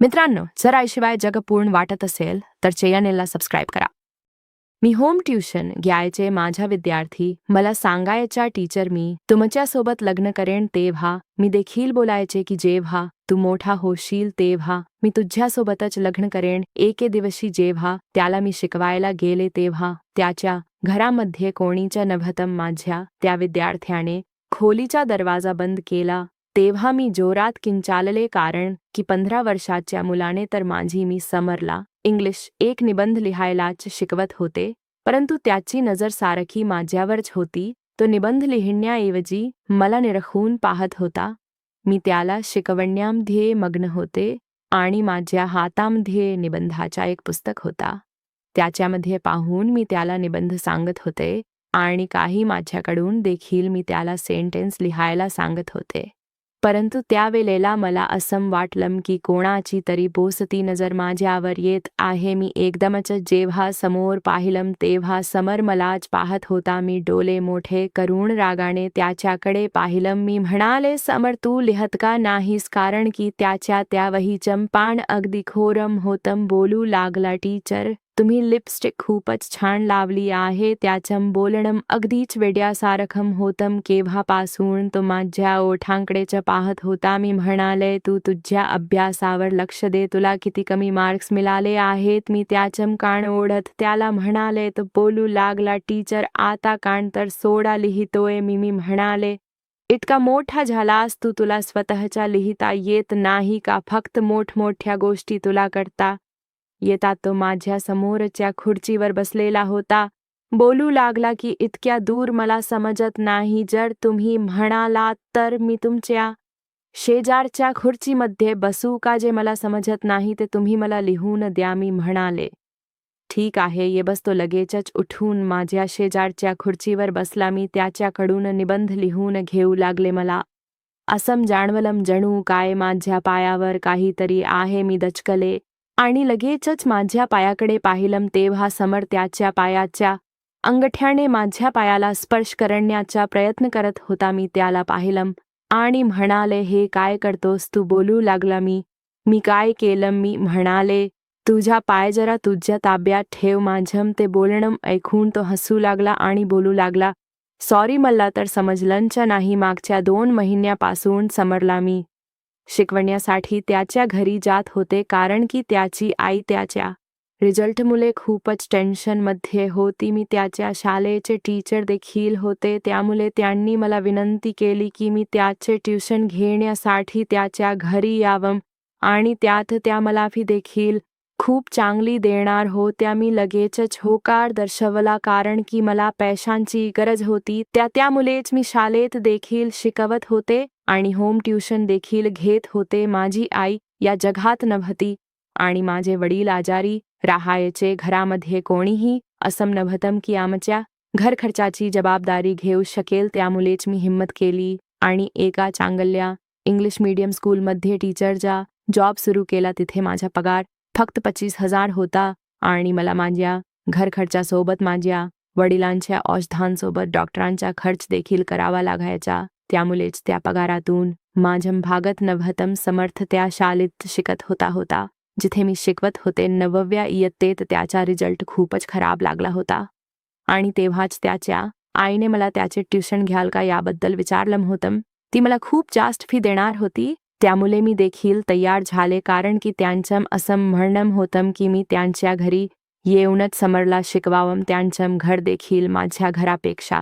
मित्रांनो, जर आईशिवाय जग पूर्ण वाटत असेल तर चैनलला सबस्क्राईब करा. मी होम ट्युशन घ्यायचे माझ्या विद्यार्थी मला सांगायच्या टीचर मी तुमच्यासोबत लग्न करेन तेव्हा मी देखील बोलायचे की जेव्हा तू मोठा होशील तेव्हा मी तुझ्यासोबतच लग्न करेन. एके दिवशी जेव्हा त्याला मी शिकवायला गेले तेव्हा त्याच्या घरामध्ये कोणीच नव्हतं. माझ्या त्या विद्यार्थ्याने खोलीचा दरवाजा बंद केला तेव्हा मी जोरात किंचाळले कारण की 15 वर्षाच्या मुलाने तर माझी मी समरला इंग्लिश एक निबंध लिहायलाच शिकवत होते, परंतु त्याची नजर सारखी माझ्यावरच होती. तो निबंध लिहिण्याऐवजी मला निरखून पाहत होता. मी त्याला शिकवण्यामध्ये मग्न होते आणि माझ्या हातामध्ये निबंधाचा एक पुस्तक होता. त्याच्यामध्ये पाहून मी त्याला निबंध सांगत होते आणि काही माझ्याकडून देखील मी त्याला सेंटेन्स लिहायला सांगत होते. परंतु त्यावेळेला मला असं वाटलं की कोणाची तरी बोसती नजर माझ्यावर येत आहे. मी एकदमच जेव्हा समोर पाहिलं तेव्हा समर मलाच पाहत होता. मी डोळे मोठे करून रागाने त्याच्याकडे पाहिलं. मी म्हणाले, समर तू लिहत का नाहीस? कारण की त्याच्या त्या वहीचं पान अगदी खोरम होतं. बोलू लागला, टीचर तुम्ही लिपस्टिक खूपच छान लावली आहे. त्याचं बोलणं अगदीच वेड्यासारखं होतं. केव्हापासून तो माझ्या ओठांकडेच पाहत होता. मी म्हणाले, तू तुझ्या अभ्यासावर लक्ष दे, तुला किती कमी मार्क्स मिळाले आहेत? मी त्याचं कान ओढत त्याला म्हणाले. तो बोलू लागला, टीचर आता कान तर सोडा, लिहितोय मी म्हणाले, इतका मोठा झालास तू, तुला स्वतःच्या लिहिता येत नाही का? फक्त मोठमोठ्या गोष्टी तुला करता येतात. तो माझ्या समोरच्या खुर्चीवर बसलेला होता. बोलू लागला की इतक्या दूर मला समजत नाही. जर तुम्ही म्हणालात तर मी तुमच्या शेजारच्या खुर्चीमध्ये बसू का? जे मला समजत नाही ते तुम्ही मला लिहून द्या. मी म्हणाले, ठीक आहे ये बस. तो लगेचच उठून माझ्या शेजारच्या खुर्चीवर बसला. मी त्याच्याकडून निबंध लिहून घेऊ लागले. मला असं जाणवलं जणू काय माझ्या पायावर काहीतरी आहे. मी दचकले आणि लगेचच माझ्या पायाकडे पाहिलं तेव्हा समर त्याच्या पायाच्या अंगठ्याने माझ्या पायाला स्पर्श करण्याचा प्रयत्न करत होता. मी त्याला पाहिलं आणि म्हणाले, हे काय करतोस तू? बोलू लागला, मी काय केलं? मी म्हणाले, तुझा पाय जरा तुझ्या ताब्यात ठेव. माझं ते बोलणं ऐकून तो हसू लागला आणि बोलू लागला, सॉरी मला तर समजलंच नाही. मागच्या 2 महिन्यापासून समरला मी शिकवण्यासाठी त्याच्या घरी जात होते कारण की त्याची आई त्याच्या रिझल्टमुळे खूपच टेन्शनमध्ये होती. मी त्याच्या शाळेचे टीचर देखील होते, त्यामुळे त्यांनी मला विनंती केली की मी त्याचे ट्युशन घेण्यासाठी त्याच्या घरी यावं आणि त्यात त्या मला फी देखील खूप चांगली देणार होत्या. मी लगेचच होकार दर्शवला कारण की मला पैशांची गरज होती. त्यामुळेच मी शाळेत देखील शिकवत होते आणि होम ट्युशन देखील घेत होते. माझी आई या जगात नव्हती आणि माझे वडील आजारी राहायचे. घरामध्ये कोणीही असं नव्हतं की आमच्या घर खर्चाची जबाबदारी घेऊ शकेल. त्यामुळेच मी हिम्मत केली आणि एका चांगल्या इंग्लिश मीडियम स्कूलमध्ये टीचरचा जॉब सुरू केला. तिथे माझा पगार फक्त 25,000 होता आणि मला माझ्या घर खर्चासोबत माझ्या वडिलांच्या औषधांसोबत डॉक्टरांचा खर्च देखील करावा लागायचा. त्यामुळेच त्या पगारातून माझं भागत नव्हतं. समर्थ त्या शाळेत शिकत होता जिथे मी शिकवत होते. 9व्या इयत्तेत त्याचा रिझल्ट खूपच खराब लागला होता आणि तेव्हाच त्याच्या आईने मला त्याचे ट्युशन घ्याल का याबद्दल विचारलं होतं. ती मला खूप जास्त फी देणार होती, त्यामुळे मी देखील तयार झाले कारण की त्यांचं असं म्हणणं होतं की मी त्यांच्या घरी येऊनच समरला शिकवावं. त्यांचं घर देखील माझ्या घरापेक्षा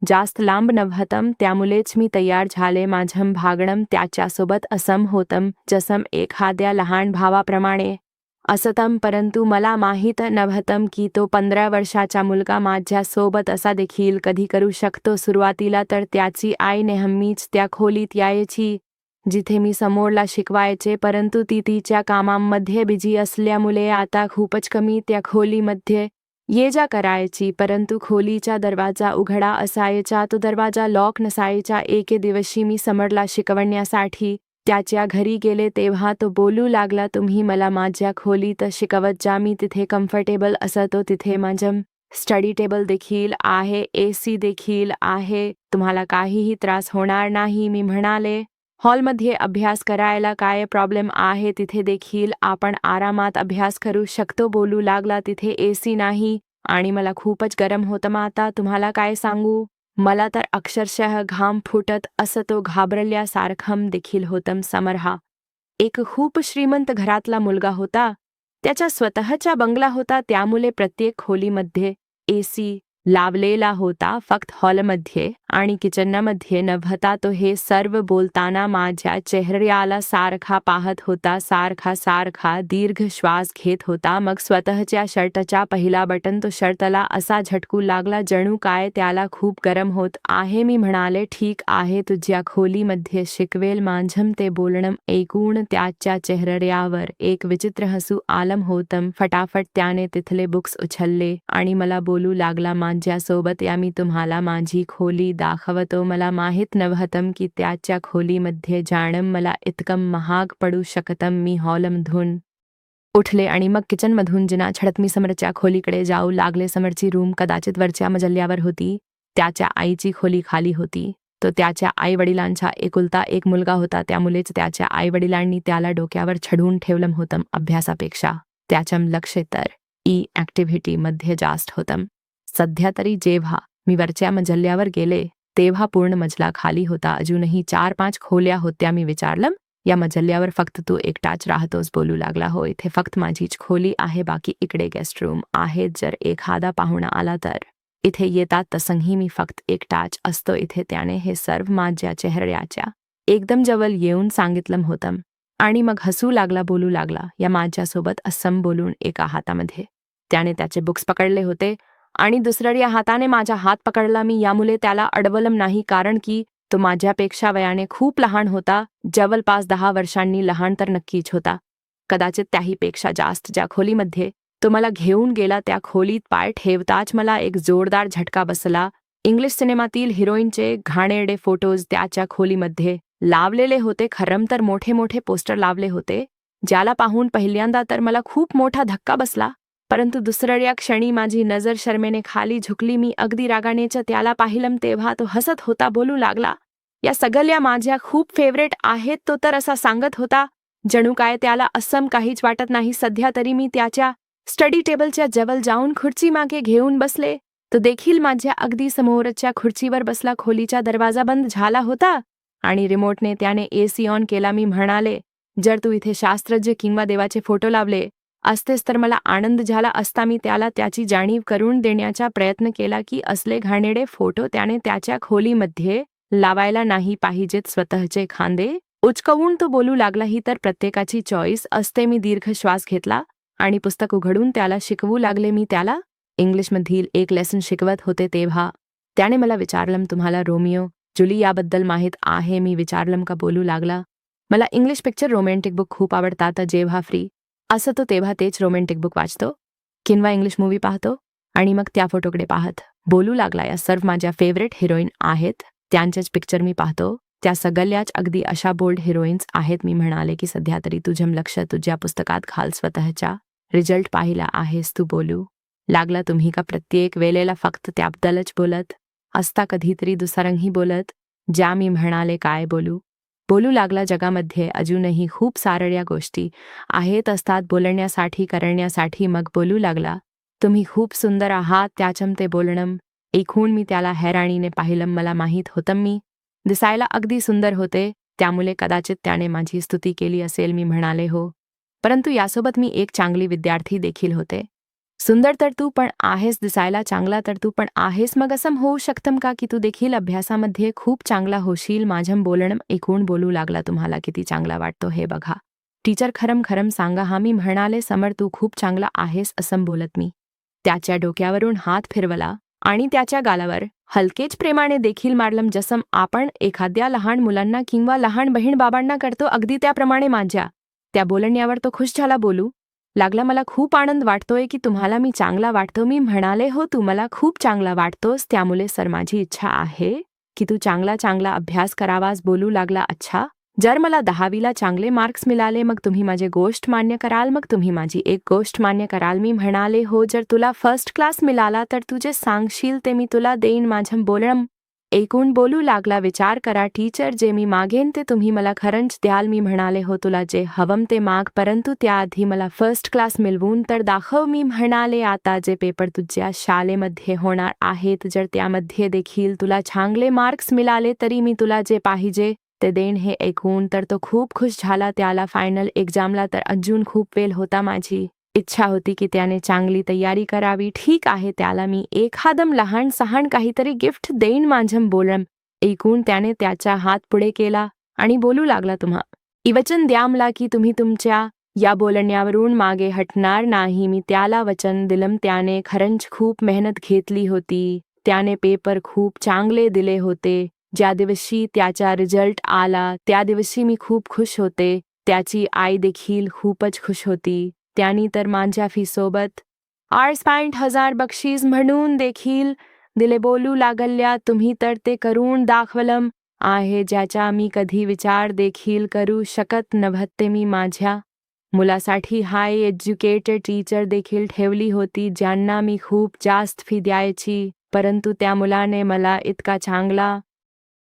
जास्त लांब नव्हतं, त्यामुळेच मी तयार झाले. माझं भागणं त्याच्यासोबत असं होतं जसं एखाद्या लहान भावाप्रमाणे असतं, परंतु मला माहीत नव्हतं की तो 15 वर्षाचा मुलगा माझ्यासोबत असा देखील कधी करू शकतो. सुरुवातीला तर त्याची आई नेहमीच त्या खोलीत यायची जिथे मी समोरला शिकवायचे, परंतु ती तिच्या कामांमध्ये बिझी असल्यामुळे आता खूपच कमी त्या खोलीमध्ये ये जा करायची. परंतु खोलीचा दरवाजा उघडा असायचा, तो दरवाजा लॉक नसायचा. एके दिवशी मी समरला शिकवण्यासाठी त्याच्या घरी गेले तेव्हा तो बोलू लागला, तुम्ही मला माझ्या खोलीत शिकवत जा, मी तिथे कम्फर्टेबल असतो. तिथे माझं स्टडी टेबल देखील आहे, AC देखील आहे, तुम्हाला काहीही त्रास होणार नाही. मी म्हणाले, हॉलमध्ये अभ्यास करायला काय प्रॉब्लेम आहे? तिथे देखील आपण आरामात अभ्यास करू शकतो. बोलू लागला. तिथे एसी नाही आणि मला खूपच गरम होतं. मग आता तुम्हाला काय सांगू? मला तर अक्षरशः घाम फुटत असं. तो घाबरल्यासारखं देखील होतं. समर हा एक खूप श्रीमंत घरातला मुलगा होता. त्याचा स्वतःचा बंगला होता, त्यामुळे प्रत्येक खोलीमध्ये एसी लावलेला होता. फक्त हॉलमध्ये आणि किचनमध्ये नव्हता. तो हे सर्व बोलताना माझ्या चेहऱ्याला सारखा पाहत होता. सारखा दीर्घ श्वास घेत होता. मग स्वतःच्या शर्टचा पहिला बटन तो शर्टला असा झटकू लागला जणू काय त्याला खूप गरम होत आहे. मी म्हणाले, ठीक आहे, तुझ्या खोलीमध्ये शिकवेल. माझं ते बोलणं ऐकून त्याच्या चेहऱ्यावर एक विचित्र हसू आलं होतं. फटाफट त्याने तिथले बुक्स उचलले आणि मला बोलू लागला, माझ्यासोबत या, मी तुम्हाला माझी खोली दाखवतो. मला माहीत नव्हतं की त्याच्या खोलीमध्ये जाणं मला इतकं महाग पडू शकतं. मी हॉलमधून उठले आणि मग किचनमधून जिना छडत मी समरच्या खोलीकडे जाऊ लागले. समरची रूम कदाचित वरच्या मजल्यावर होती. त्याच्या आईची खोली खाली होती. तो त्याच्या आईवडिलांचा एकुलता एक मुलगा होता, त्यामुळेच त्याच्या आईवडिलांनी त्याला डोक्यावर चढवून ठेवलं होतं. अभ्यासापेक्षा त्याचं लक्ष तर ॲक्टिव्हिटीमध्ये जास्त होतं. सध्या तरी जेव्हा मी वरच्या मजल्यावर गेले तेव्हा पूर्ण मजला खाली होता. अजूनही 4-5 खोल्या होत्या. मी विचारलं, या मजल्यावर फक्त तू एकटाच राहतोस? बोलू लागला, हो, इथे फक्त माझीच खोली आहे, बाकी इकडे गेस्ट रूम आहे. जर एखादा पाहुणा आला तर इथे येतात, तसंही मी फक्त एकटाच असतो इथे. त्याने हे सर्व माझ्या चेहऱ्याच्या एकदम जवळ येऊन सांगितलं होतं आणि मग हसू लागला. बोलू लागला, या माझ्यासोबत असं बोलून एका हातामध्ये त्याने त्याचे बुक्स पकडले होते आणि दुसऱ्या हाताने माझा हात पकडला. मी यामुळे त्याला अडवलं नाही, कारण की तो माझ्यापेक्षा वयाने खूप लहान होता. जवळपास 10 वर्षांनी लहान तर नक्कीच होता, कदाचित त्याहीपेक्षा जास्त. ज्या खोलीमध्ये तो मला घेऊन गेला त्या खोलीत पाय ठेवताच मला एक जोरदार झटका बसला. इंग्लिश सिनेमातील हिरोईनचे घाणेरडे फोटोज त्याच्या खोलीमध्ये लावलेले होते. खरं तर मोठे मोठे पोस्टर लावले होते, ज्याला पाहून पहिल्यांदा तर मला खूप मोठा धक्का बसला. परंतु दुसऱ्या क्षणी माझी नजर शर्मेने खाली झुकली. मी अगदी रागानेच त्याला पाहिलं तेव्हा तो हसत होता. बोलू लागला, या सगळ्या माझ्या खूप फेवरेट आहेत. तो तर असा सांगत होता जणू काय त्याला असं काहीच वाटत नाही. सध्या तरी मी त्याच्या स्टडी टेबलच्या जवळ जाऊन खुर्ची मागे घेऊन बसले. तो देखील माझ्या अगदी समोरच्या खुर्चीवर बसला. खोलीचा दरवाजा बंद झाला होता आणि रिमोटने त्याने एसी ऑन केला. मी म्हणाले, जर तू इथे शास्त्रज्ञ किंवा देवाचे फोटो लावले असतेस तर मला आनंद झाला असता. मी त्याला त्याची जाणीव करून देण्याचा प्रयत्न केला की असले घाणेरडे फोटो त्याने त्याच्या खोलीमध्ये लावायला नाही पाहिजेत. स्वतःचे खांदे उचकवून तो बोलू लागला, ही तर प्रत्येकाची चॉईस असते. मी दीर्घ श्वास घेतला आणि पुस्तक उघडून त्याला शिकवू लागले. मी त्याला इंग्लिशमधील एक लेसन शिकवत होते तेव्हा त्याने मला विचारलं, तुम्हाला रोमिओ जुली याबद्दल माहीत आहे? मी विचारलं, का? बोलू लागला, मला इंग्लिश पिक्चर रोमॅन्टिक बुक खूप आवडतात. जेव्हा फ्री असं तो तेव्हा तेच रोमॅन्टिक बुक वाचतो किंवा इंग्लिश मूवी पाहतो आणि मग त्या फोटोकडे पाहत बोलू लागला, या सर्व माझ्या फेवरेट हिरोईन आहेत. त्यांचेच पिक्चर मी पाहतो. त्या सगळ्याच अगदी अशा बोल्ड हिरोईन्स आहेत. मी म्हणाले की सध्या तरी तुझं लक्ष तुझ्या पुस्तकात घाल. स्वतःचा रिझल्ट पाहिला आहेस तू? बोलू लागला, तुम्ही का प्रत्येक वेळेला फक्त त्याबद्दलच बोलत असता? कधीतरी दुसरंही बोलत ज्या? मी म्हणाले, काय बोलू? बोलू लागला, जगामध्ये अजूनही खूप साऱ्या गोष्टी आहेत असतात बोलण्यासाठी, करण्यासाठी. मग बोलू लागला, तुम्ही खूप सुंदर आहात. त्याचं ते बोलणं ऐकून मी त्याला हैराणीने पाहिलं. मला माहीत होतं मी दिसायला अगदी सुंदर होते, त्यामुळे कदाचित त्याने माझी स्तुती केली असेल. मी म्हणाले, हो, परंतु यासोबत मी एक चांगली विद्यार्थी देखील होते. सुंदर तर तू पण आहेस, दिसायला चांगला तर तू पण आहेस. मग असं होऊ शकतं का की तू देखील अभ्यासामध्ये खूप चांगला होशील? माझं बोलणं ऐकून बोलू लागला, तुम्हाला किती चांगला वाटतो हे बघा टीचर, खरं सांगा. हा, मी म्हणाले, समर तू खूप चांगला आहेस असं बोलत मी त्याच्या डोक्यावरून हात फिरवला आणि त्याच्या गालावर हलकेच प्रेमाने देखील मारलं, जसं आपण एखाद्या लहान मुलांना किंवा लहान बहीण बाबांना करतो, अगदी त्याप्रमाणे. माझ्या त्या बोलण्यावर तो खुश झाला. बोलू लागला, मला खूप आनंद वाटतोय की तुम्हाला मी चांगला वाटतो. मी म्हणाले, हो, तू मला खूप चांगला वाटतोस, त्यामुळे सर माझी इच्छा आहे की तू चांगला अभ्यास करावास. बोलू लागला, अच्छा, जर मला 10वीला चांगले मार्क्स मिळाले मग तुम्ही माझी गोष्ट मान्य कराल? मग तुम्ही माझी एक गोष्ट मान्य कराल? मी म्हणाले, हो, जर तुला फर्स्ट क्लास मिळाला तर तू जे सांगशील ते मी तुला देईन. माझं बोलणं ऐकून बोलू लागला, विचार करा टीचर, जे मी मागेन ते तुम्ही मला खरंच द्याल. मी म्हणाले, हो, तुला जे हवं ते माग, परंतु त्याआधी मला फर्स्ट क्लास मिळवून तर दाखव. मी म्हणाले, आता जे पेपर तुझ्या शाळेमध्ये होणार आहेत, जर त्यामध्ये देखील तुला चांगले मार्क्स मिळाले तरी मी तुला जे पाहिजे ते देईन. हे ऐकून तर तो खूप खुश झाला. त्याला फायनल एक्झामला तर अजून खूप वेळ होता. माझी इच्छा होती की त्याने चांगली तयारी करावी. ठीक आहे, त्याला मी एखादं लहान सहान काहीतरी गिफ्ट देईन. माझं बोलणं ऐकून त्याने त्याचा हात पुढे केला आणि बोलू लागला, तुम्ही वचन द्या मला की तुम्ही तुमच्या या बोलण्यावरून मागे हटणार नाही. मी त्याला वचन दिलं. त्याने खरंच खूप मेहनत घेतली होती. त्याने पेपर खूप चांगले दिले होते. ज्या दिवशी त्याचा रिझल्ट आला त्या दिवशी मी खूप खुश होते. त्याची आई देखील खूपच खुश होती. त्याने तर माझ्या फीसोबत 8,000 बक्षीस म्हणून देखील दिले. बोलू लागल्या, तुम्ही तर ते करून दाखवलं आहे ज्याचा मी कधी विचार देखील करू शकत नव्हते. मी माझ्या मुलासाठी हाय एज्युकेटेड टीचर देखील ठेवली होती ज्यांना मी खूप जास्त फी द्यायची, परंतु त्या मुलाने मला इतका चांगला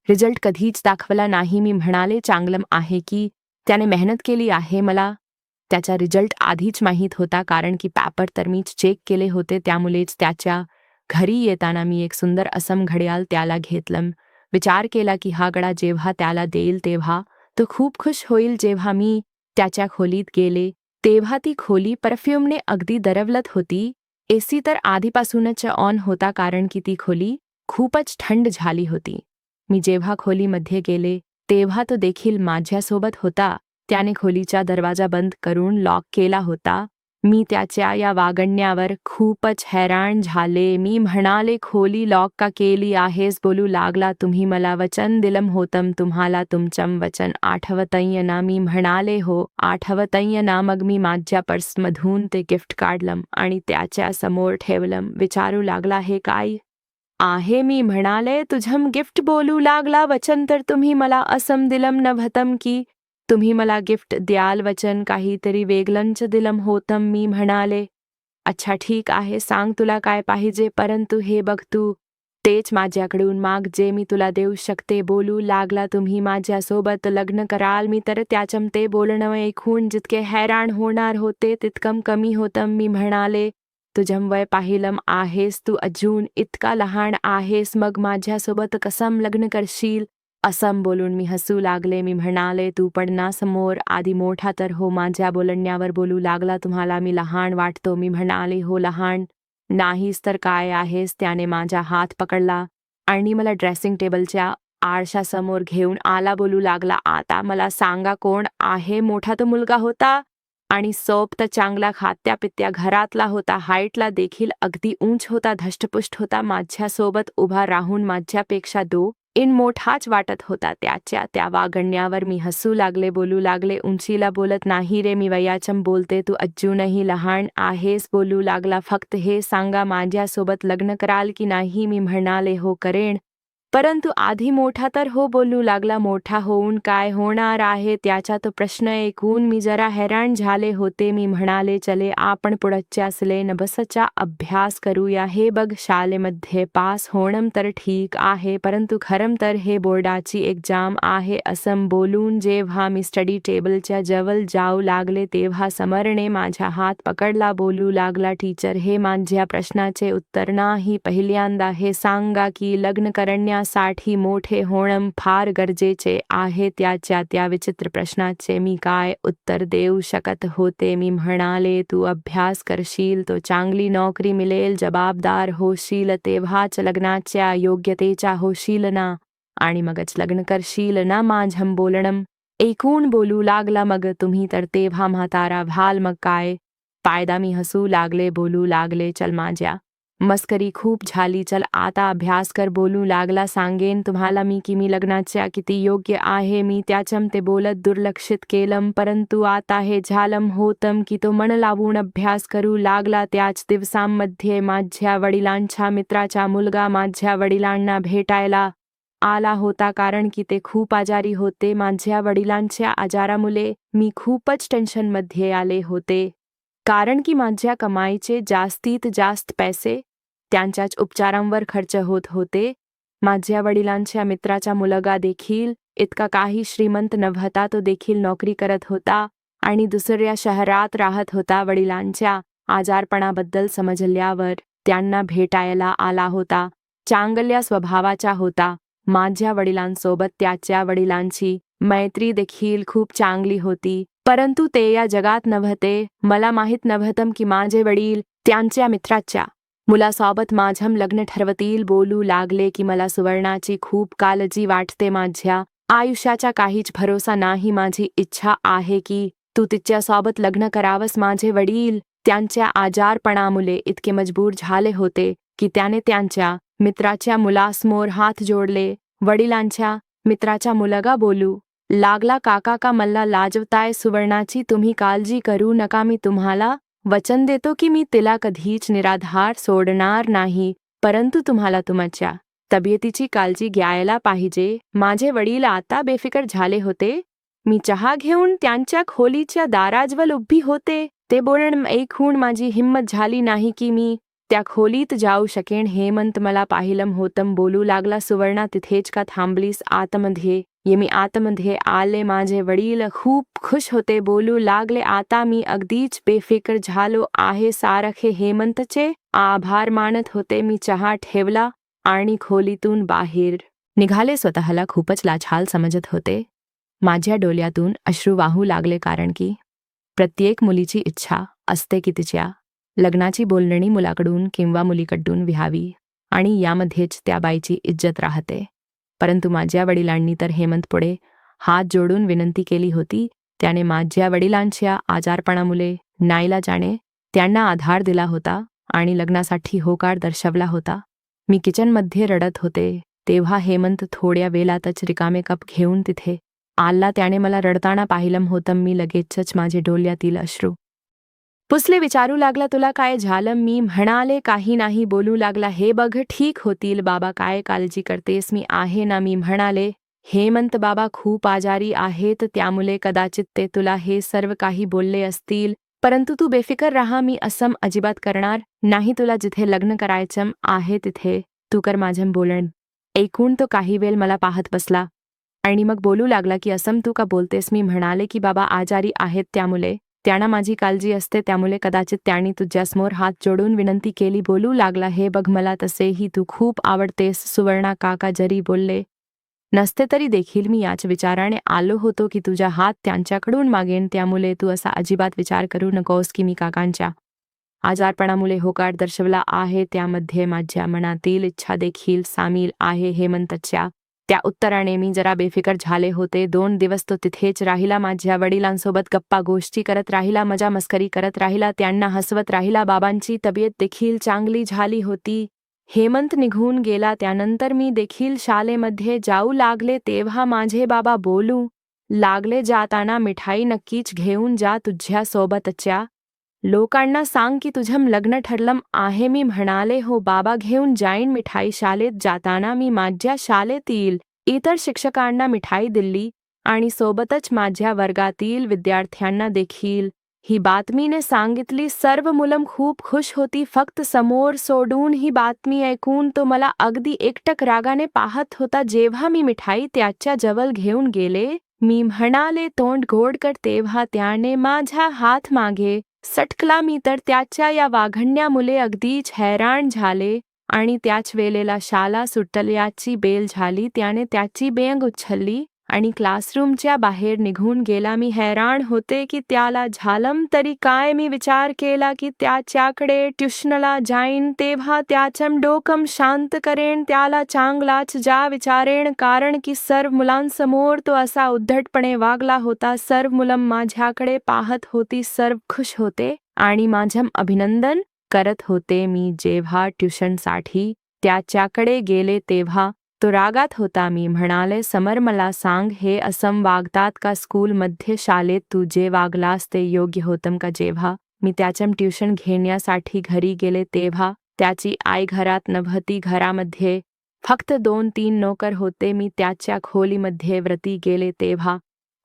रिझल्ट कधीच दाखवला नाही. मी म्हणाले, चांगलं आहे की त्याने मेहनत केली आहे. मला त्याचा रिझल्ट आधीच माहीत होता, कारण की पेपर तर मीच चेक केले होते. त्यामुळेच त्याच्या घरी येताना मी एक सुंदर असं घड्याळ त्याला घेतलं. विचार केला की हा घडा जेव्हा त्याला देईल तेव्हा तो खूप खुश होईल. जेव्हा मी त्याच्या खोलीत गेले तेव्हा ती खोली परफ्यूमने अगदी दरवलत होती. एसी तर आधीपासूनच ऑन होता, कारण की ती खोली खूपच थंड झाली होती. मी जेव्हा खोलीमध्ये गेले तेव्हा तो देखील माझ्यासोबत होता. त्याने खोलीचा दरवाजा बंद करून लॉक केला होता. मी त्याच्या या वागण्यावर खूपच हैराण झाले. मी म्हणाले, खोली लॉक का केली आहेस? बोलू लागला, तुम्ही मला वचन दिलं होतं, तुम्हाला तुमचं वचन आठवतंय ना? मी म्हणाले, हो, आठवतंय ना. मग मी माझ्या पर्समधून ते गिफ्ट काढलं आणि त्याच्या समोर ठेवलं. विचारू लागला, हे काय आहे? मी म्हणाले, तुझं गिफ्ट. बोलू लागला, वचन तर तुम्ही मला असं दिलं नव्हतं की तुम्ही मला गिफ्ट द्याल. वचन काहीतरी वेगळंच दिलं होतं. मी म्हणाले, अच्छा ठीक आहे, सांग तुला काय पाहिजे, परंतु हे बघ, तू तेच माझ्याकडून माग जे मी तुला देऊ शकते. बोलू लागला, तुम्ही माझ्यासोबत लग्न कराल? मी तर त्याचं ते बोलणं ऐकून जितके हैराण होणार होते तितकं कमी होतं. मी म्हणाले, तुझं वय पाहिलं आहेस, तू अजून इतका लहान आहेस, मग माझ्यासोबत कसं लग्न करशील? असं बोलून मी हसू लागले. मी म्हणाले, तू पण ना समोर आधी मोठा तर हो. माझ्या बोलण्यावर बोलू लागला, तुम्हाला मी लहान वाटतो? मी म्हणाले, हो, लहान नाहीस तर काय आहेस? त्याने माझा हात पकडला आणि मला ड्रेसिंग टेबलच्या आरशासमोर घेऊन आला. बोलू लागला, आता मला सांगा, कोण आहे मोठा? तो मुलगा होता आणि सोप तर चांगला खात्या पित्या घरातला होता. हाईटला देखील अगदी उंच होता, धष्टपुष्ट होता. माझ्यासोबत उभा राहून माझ्यापेक्षा इन मोठाच वाटत होता. त्याच्या त्या वागण्यावर मी हसू लागले. बोलू लागले, उंचीला बोलत नाही रे, मी वयाचं बोलते, तू अजूनही लहान आहेस. बोलू लागला, फक्त हे सांगा, माझ्यासोबत लग्न कराल की नाही? मी म्हणाले, हो, करेन, परंतु आधी मोठा तर हो. बोलू लागला, मोठा होऊन काय होणार आहे? त्याचा तो प्रश्न ऐकून मी जरा हैराण झाले होते. मी म्हणाले, चले, आपण पुढच्या सिलेबसचा अभ्यास करूया. हे बघ, शाळेमध्ये पास होणं तर ठीक आहे, परंतु खरं तर हे बोर्डाची एक्झाम आहे. असं बोलून जेव्हा मी स्टडी टेबलच्या जवळ जाऊ लागले तेव्हा समरने माझा हात पकडला. बोलू लागला, टीचर, हे माझ्या प्रश्नाचे उत्तर नाही. पहिल्यांदा हे सांगा की लग्न करण्यासाठी मोठे होणं फार गरजेचे आहे? त्याच्या त्या विचित्र प्रश्नाचे मी काय उत्तर देऊ शकत होते? मी म्हणाले, तू अभ्यास करशील, तो चांगली नोकरी मिळेल, जबाबदार होशील, तेव्हाच लग्नाच्या योग्यतेचा होशील ना, आणि मगच लग्न करशील ना? माझं बोलणं ऐकून बोलू लागला, मग तुम्ही तर तेव्हा म्हातारा व्हाल, मग काय फायदा? मी हसू लागले. बोलू लागले, चल, माझ्या मस्करी खूप झाली, चल आता अभ्यास कर. बोलू लागला, सांगेन तुम्हाला मी की मी लग्नाच्या किती योग्य आहे. मी त्याचं ते बोलत दुर्लक्षित केलं, परंतु आता हे झालं होतं की तो मन लावून अभ्यास करू लागला. त्याच दिवसांमध्ये माझ्या वडिलांच्या मित्राचा मुलगा माझ्या वडिलांना भेटायला आला होता, कारण की ते खूप आजारी होते. माझ्या वडिलांच्या आजारामुळे मी खूपच टेन्शनमध्ये आले होते, कारण की माझ्या कमाईचे जास्तीत जास्त पैसे त्यांच्याच उपचारांवर खर्च होत होते. माझ्या वडिलांच्या मित्राचा मुलगा देखील इतका काही श्रीमंत नव्हता, तो देखील नोकरी करत होता आणि दुसऱ्या शहरात राहत होता. वडिलांच्या आजारपणाबद्दल समजल्यावर त्यांना भेटायला आला होता. चांगल्या स्वभावाचा होता. माझ्या वडिलांसोबत त्याच्या वडिलांची मैत्री देखील खूप चांगली होती, परंतु ते या जगात नव्हते. मला माहीत नव्हतं की माझे वडील त्यांच्या मित्राच्या मुलासोबत माझं लग्न ठरवतील. बोलू लागले की मला सुवर्णाची खूप काळजी वाटते. माझ्या आयुष्याचा काहीच भरोसा नाही. माझी इच्छा आहे की तू तिच्यासोबत लग्न करावंस. माझे वडील त्यांच्या आजारपणामुळे इतके मजबूर झाले होते की त्याने त्यांच्या मित्राच्या मुलासमोर हात जोडले. वडिलांच्या मित्राचा मुलगा बोलू लागला, काका का मला लाजवताय सुवर्णाची, तुम्ही काळजी करू नका. मी तुम्हाला वचन देतो की मी तिला कधीच निराधार सोडणार नाही, परंतु तुम्हाला तुमच्या तब्येतीची काळजी घ्यायला पाहिजे. माझे वडील आता बेफिकर झाले होते. मी चहा घेऊन त्यांच्या खोलीच्या दाराजवळ उभी होते. ते बोलणं ऐकून माझी हिंमत झाली नाही की मी त्या खोलीत जाऊ शकेन. हेमंत मला पाहिलं होतं. बोलू लागला, सुवर्णा तिथेच का थांबलीस? आतमध्ये ये. मी आतमध्ये आले. माझे वडील खूप खुश होते. बोलू लागले, आता मी अगदीच बेफिकर झालो आहे. सारखे हेमंतचे आभार मानत होते. मी चहा ठेवला आणि खोलीतून बाहेर निघाले. स्वतःला खूपच लाचाल समजत होते. माझ्या डोळ्यातून अश्रू वाहू लागले, कारण की प्रत्येक मुलीची इच्छा असते की तिच्या लग्नाची बोलणी मुलाकडून किंवा मुलीकडून व्हावी आणि यामध्येच त्या बाईची इज्जत राहते. परंतु माझ्या वडिलांनी तर हेमंत पुढे हात जोडून विनंती केली होती. त्याने माझ्या वडिलांच्या आजारपणामुळे नाईलाजाने त्यांना आधार दिला होता आणि लग्नासाठी होकार दर्शवला होता. मी किचनमध्ये रडत होते तेव्हा हेमंत थोड्या वेळातच रिकामे कप घेऊन तिथे आला. त्याने मला रडताना पाहिलं होतं. मी लगेचच माझे डोळ्यातील अश्रू पुसले. विचारू लागला, तुला काय झालं? मी म्हणाले, काही नाही. बोलू लागला, हे बघ, ठीक होतील. बाबा काय काळजी करतेस? मी आहे ना. मी म्हणाले, हेमंत बाबा खूप आजारी आहेत, त्यामुळे कदाचित ते तुला हे सर्व काही बोलले असतील, परंतु तू बेफिकर राहा. मी असं अजिबात करणार नाही. तुला जिथे लग्न करायचं आहे तिथे तू कर. माझं बोलणं ऐकून तो काही वेळ मला पाहत बसला आणि मग बोलू लागला की असं तू का बोलतेस? मी म्हणाले की बाबा आजारी आहेत, त्यामुळे त्यांना माझी काळजी असते, त्यामुळे कदाचित त्यांनी तुझ्यासमोर हात जोडून विनंती केली. बोलू लागला, हे बघ, मला तसेही तू खूप आवडतेस. सुवर्णा काका जरी बोलले नसते तरी देखील मी याच विचाराने आलो होतो की तुझा हात त्यांच्याकडून मागेन, त्यामुळे तू असा अजिबात विचार करू नकोस की मी काकांच्या आजारपणामुळे होकार दर्शवला आहे. त्यामध्ये माझ्या मनातील इच्छा देखील सामील आहे. हेमंतच्या त्या उत्तराने मी जरा बेफिकर झाले होते. 2 दिवस तो तिथेच राहिला. माझ्या वडिलांसोबत गप्पा गोष्टी करत राहिला, मजा मस्करी करत राहिला, त्यांना हसवत राहिला. बाबांची तब्येत देखील चांगली झाली होती. हेमंत निघून गेला त्यानंतर मी देखील शाळेमध्ये जाऊ लागले. तेव्हा माझे बाबा बोलू लागले, जाताना मिठाई नक्कीच घेऊन जा. तुझ्या सोबतच्या लोकांना सांग की तुझं लग्न ठरलं आहे. मी म्हणाले, हो बाबा, घेऊन जाईन मिठाई. शाळेत जाताना मी माझ्या शाळेतील इतर शिक्षकांना मिठाई दिली आणि सोबतच माझ्या वर्गातील विद्यार्थ्यांना देखील ही बातमीने सांगितली. सर्व मुलं खूप खुश होती, फक्त समोर सोडून. ही बातमी ऐकून तो मला अगदी एकटक रागाने पाहत होता. जेव्हा मी मिठाई त्याच्या जवळ घेऊन गेले, मी म्हणाले, तोंड गोड कर, तेव्हा त्याने माझा हात मागे सटकला. मी तर त्याच्या या वागण्यामुळे अगदीच हैराण झाले आणि त्याच वेळेला शाळा सुटल्याची बेल झाली. त्याने त्याची बॅग उचलली आणि क्लासरूमच्या बाहेर निघून गेला. मी हैराण होते की त्याला झालं तरी काय. मी विचार केला की त्याच्याकडे ट्युशनला जाईन, तेव्हा त्याचं डोकं शांत करेन, त्याला चांगलाच जा विचारेन, कारण की सर्व मुलांसमोर तो असा उद्धटपणे वागला होता. सर्व मुलं माझ्याकडे पाहत होती, सर्व खुश होते आणि माझं अभिनंदन करत होते. मी जेव्हा ट्युशनसाठी त्याच्याकडे गेले तेव्हा तो रागात होता. मी म्हणाले, समर, मला सांग, हे असं वागतात का स्कूलमध्ये? शाळेत तू जे वागलास ते योग्य होतं का? जेव्हा मी त्याचं ट्युशन घेण्यासाठी घरी गेले तेव्हा त्याची आई घरात नव्हती. घरामध्ये फक्त 2-3 नोकर होते. मी त्याच्या खोलीमध्ये वरती गेले तेव्हा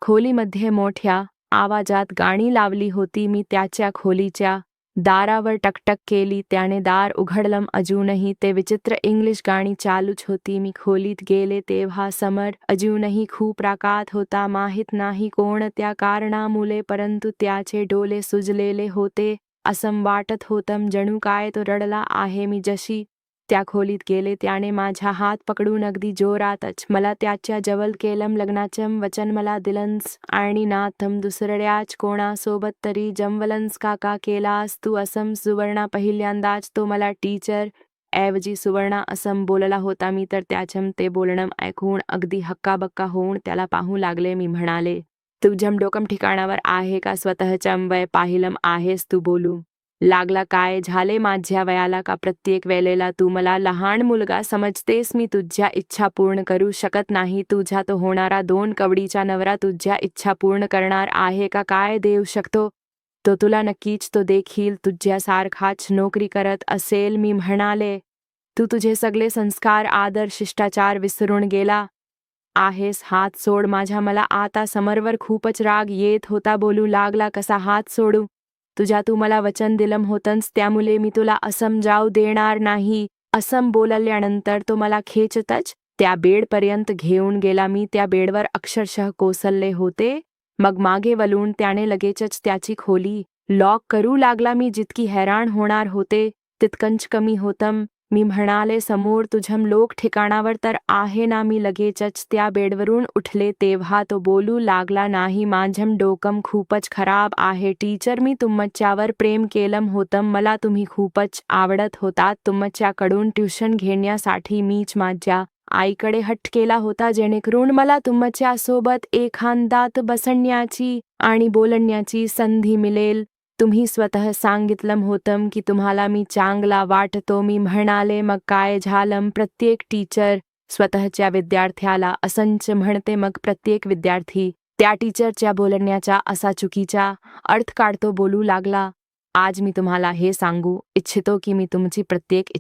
खोलीमध्ये मोठ्या आवाजात गाणी लावली होती. मी त्याच्या खोलीच्या दारावर टकटक केली. त्याने दार उघडलं. अजूनही ते विचित्र इंग्लिश गाणी चालूच होती. मी खोलीत गेले तेव्हा समर अजूनही खूप रागात होता. माहीत नाही कोणत्या कारणामुळे, परंतु त्याचे डोळे सुजलेले होते. असं वाटत होतं जणू काय तो रडला आहे. मी जशी त्या खोलीत गेले त्याने माझा हात पकडून अगदी जोरातच मला त्याच्या जवळ केलं. लग्नाचं वचन मला दिलंस आणि नाथम दुसऱ्याच कोणासोबत तरी जमवलंस का केलास तू असं. सुवर्णा पहिल्यांदाच तो मला टीचर ऐवजी सुवर्णा असं बोलला होता. मी तर त्याचं ते बोलणं ऐकून अगदी हक्काबक्का होऊन त्याला पाहू लागले. मी म्हणाले, तुझं डोकं ठिकाणावर आहे का? स्वतःचं वय पाहिलं आहेस तू? बोलू लागला, काय झाले माझ्या वयाला का प्रत्येक वेळेला तू मला लहान मुलगा समजतेस? मी तुझ्या इच्छा पूर्ण करू शकत नाही. तुझा तो होणारा 2 कवडीचा नवरा तुझ्या इच्छा पूर्ण करणार आहे का? काय देऊ शकतो तो तुला? नक्कीच तो देखील तुझ्यासारखाच नोकरी करत असेल. मी म्हणाले, तू तुझे सगळे संस्कार, आदर, शिष्टाचार विसरून गेला आहेस. हात सोड माझा. मला आता समरवर खूपच राग येत होता. बोलू लागला, कसा हात सोडू? तू मला वचन दिलं होतंस, त्यामुळे मी तुला असं जाऊ देणार नाही. असं बोलल्यानंतर तो मला खेचतच त्या बेडपर्यंत घेऊन गेला. मी त्या बेडवर अक्षरशः कोसळले होते. मग मागे वळून त्याने लगेचच त्याची खोली लॉक करू लागला. मी जितकी हैराण होणार होते तितकंच कमी होतं. मी म्हणाले, समोर तुझं लोक ठिकाणावर तर आहे ना? मी लगेचच त्या बेडवरून उठले तेव्हा तो बोलू लागला, नाही, माझं डोकं खूपच खराब आहे टीचर. मी तुमच्यावर प्रेम केलं होतं. मला तुम्ही खूपच आवडत होतात. तुमच्याकडून ट्युशन घेण्यासाठी मीच माझ्या आईकडे हट्ट केला होता, जेणेकरून मला तुमच्यासोबत एखांदात बसण्याची आणि बोलण्याची संधी मिळेल. तुम्ही स्वतः सांगितलं होतं की तुम्हाला मी चांगला वाटतो. मी म्हणाले, मग काय झालं? प्रत्येक टीचर स्वतःच्या विद्यार्थ्याला असंच म्हणते. मग प्रत्येक विद्यार्थी त्या टीचरच्या बोलण्याचा असा चुकीचा अर्थ काढतो. बोलू लागला, आज मी तुम्हाला हे सांगू इच्छितो की मी तुमची प्रत्येक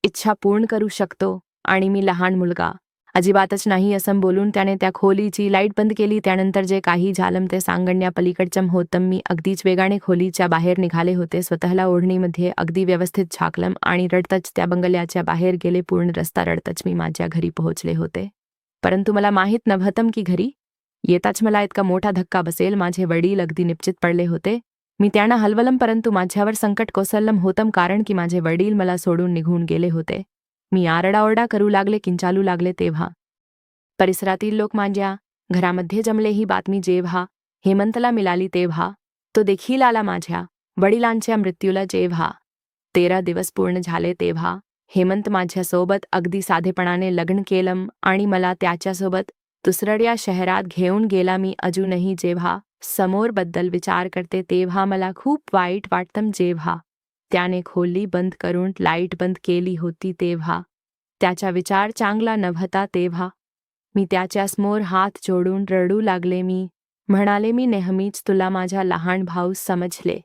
इच्छा पूर्ण करू शकतो आणि मी लहान मुलगा अजिबातच नाही. असं बोलून त्याने त्या खोलीची लाईट बंद केली. त्यानंतर जे काही झालं ते सांगण्यापलीकडचं होतं. मी अगदीच वेगाने खोलीच्या बाहेर निघाले होते. स्वतःला ओढणीमध्ये अगदी व्यवस्थित झाकलं आणि रडतच त्या बंगल्याच्या बाहेर गेले. पूर्ण रस्ता रडतच मी माझ्या घरी पोहोचले होते. परंतु मला माहीत नव्हतं की घरी येताच मला इतका मोठा धक्का बसेल. माझे वडील अगदी निश्चित पडले होते. मी त्यांना हलवलं, परंतु माझ्यावर संकट कोसळलं होतं, कारण की माझे वडील मला सोडून निघून गेले होते. मी आरडाओरडा करू लागले, किंचाळू लागले तेव्हा परिसरातील लोक माझ्या घरामध्ये जमले. ही बातमी जेव्हा हेमंतला मिळाली तेव्हा तो देखील आला. माझ्या वडिलांच्या मृत्यूला जेव्हा 13 दिवस पूर्ण झाले तेव्हा हेमंत माझ्यासोबत अगदी साधेपणाने लग्न केलं आणि मला त्याच्यासोबत दुसऱ्या शहरात घेऊन गेला. मी अजूनही जेव्हा समोरबद्दल विचार करते तेव्हा मला खूप वाईट वाटतं. जेव्हा त्याने खोली बंद करून लाईट बंद केली होती तेव्हा त्याचा विचार चांगला नव्हता. तेव्हा मी त्याच्यासमोर हात जोडून रडू लागले. मी म्हणाले, मी नेहमीच तुला माझा लहान भाऊ समजले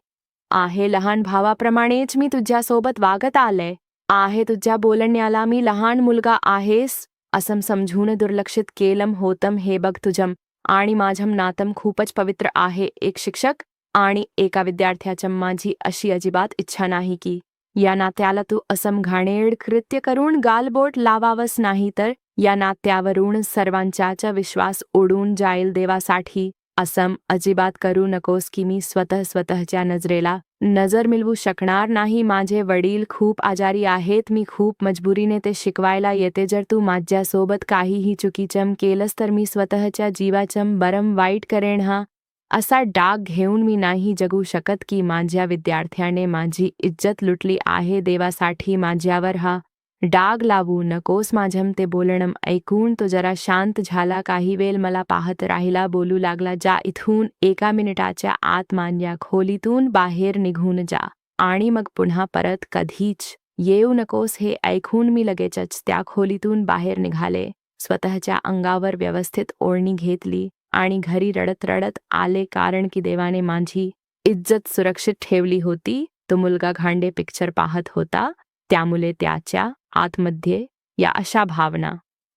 आहे. लहान भावाप्रमाणेच मी तुझ्यासोबत वागत आले आहे. तुझ्या बोलण्याला मी लहान मुलगा आहेस असं समजून दुर्लक्षित केलं होतं. हे बघ, तुझं आणि माझं नातं खूपच पवित्र आहे. एक शिक्षक आणि एका विद्यार्थ्याच्या माझी अशी अजिबात इच्छा नाही की या नात्याला तू असं घाणेरडं कृत्य करून गालबोट लावावंस. नाही तर या नात्यावरून सर्वांचा विश्वास उडून जाईल. देवासाठी असं अजिबात करू नकोस की मी स्वतःच्या नजरेला नजर मिळवू शकणार नाही. माझे वडील खूप आजारी आहेत. मी खूप मजबुरीने ते शिकवायला येते. जर तू माझ्यासोबत काहीही चुकीचं केलंस तर मी स्वतःच्या जीवाचं बरं वाईट करेन. हा असा डाग घेऊन मी नाही जगू शकत की माझ्या विद्यार्थ्याने माझी इज्जत लुटली आहे. देवासाठी माझ्यावर हा डाग लावू नकोस. माझं ते बोलणं ऐकून तो जरा शांत झाला. काही वेळ मला पाहत राहिला. बोलू लागला, जा इथून 1 मिनिटाच्या आत माझ्या खोलीतून बाहेर निघून जा आणि मग पुन्हा परत कधीच येऊ नकोस. हे ऐकून मी लगेचच त्या खोलीतून बाहेर निघाले. स्वतःच्या अंगावर व्यवस्थित ओढणी घेतली आणि घरी रडत रडत आले, कारण की देवाने माझी इज्जत सुरक्षित ठेवली होती. तो मुलगा घांडे पिक्चर पाहत होता, त्यामुळे त्याच्या आतमध्ये या अशा भावना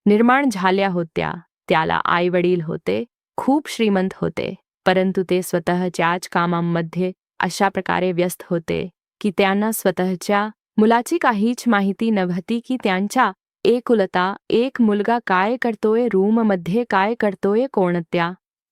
निर्माण झाल्या होत्या. त्याला आई वडील होते, खूप श्रीमंत होते, परंतु ते स्वतःच्याच कामांमध्ये अशा प्रकारे व्यस्त होते की त्यांना स्वतःच्या मुलाची काहीच माहिती नव्हती की त्यांच्या एकुलता एक मुलगा काय करतोय, रूममध्ये काय करतोय, कोणत्या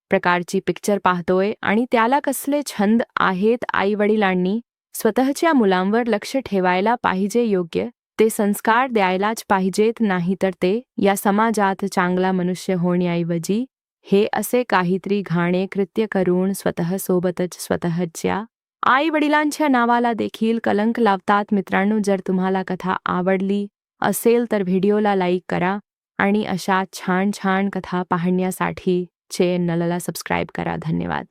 प्रकारची पिक्चर पाहतोय आणि त्याला कसले छंद आहेत. आई-वडिलांनी स्वतःच्या मुलांवर लक्ष ठेवायला पाहिजे, योग्य ते संस्कार द्यायलाच पाहिजेत, नाहीतर ते या समाजात चांगला मनुष्य होण्याऐवजी हे असे काहीतरी घाणे कृत्य करून स्वतःसोबतच स्वतःच्या आई-वडिलांच्या नावाला देखील कलंक लावतात. मित्रांनो, जर तुम्हाला कथा आवडली असेल तर व्हिडिओला लाईक करा आणि अशा छान छान कथा पाहण्यासाठी चॅनलला सबस्क्राईब करा. धन्यवाद.